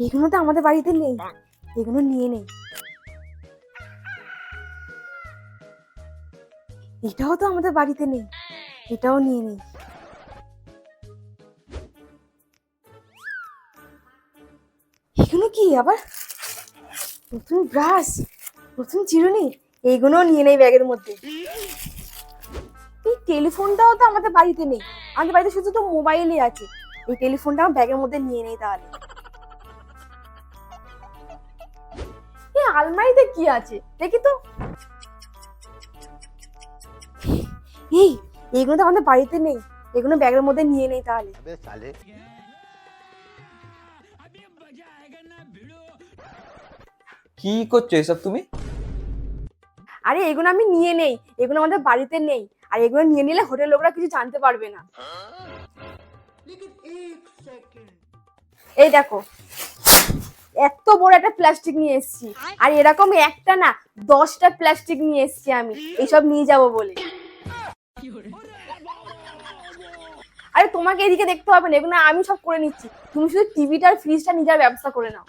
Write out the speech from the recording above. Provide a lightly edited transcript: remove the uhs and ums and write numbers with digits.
এগুলো তো আমাদের বাড়িতে নেই, এগুলো নিয়ে নেই। এটাও তো আমাদের বাড়িতে নেই, এটাও নিয়ে নেই। এগুলো কি আবার? নতুন ব্রাশ, নতুন চিরুনি, এইগুলোও নিয়ে নেই ব্যাগের মধ্যে। এই টেলিফোনটাও তো আমাদের বাড়িতে নেই, আমাদের বাড়িতে শুধু তো মোবাইলই আছে। এই টেলিফোনটাও ব্যাগের মধ্যে নিয়ে নেই তাহলে। এই আলমারিতে কি আছে দেখি তো। এই এইগুলো তো আমাদের বাড়িতে নেই, এগুলো ব্যাগের মধ্যে নিয়ে নেই তাহলে। কি করছো এসব তুমি? আরে এগুলো আমি নিয়ে নেই, এগুলো আমাদের বাড়িতে নেই। আর এগুলো নিয়ে নিলে হোটেল লোকরা কিছু জানতে পারবে না। এই দেখো, এত বড় একটা প্লাস্টিক নিয়ে এসেছি, আর এরকম একটা না 10টা প্লাস্টিক নিয়ে এসেছি আমি এইসব নিয়ে যাব বলে। আরে তোমাকে এদিকে দেখতে হবে না, এগুলো আমি সব করে নিচ্ছি। তুমি শুধু টিভিটা আর ফ্রিজটা নিজের ব্যবস্থা করে নাও।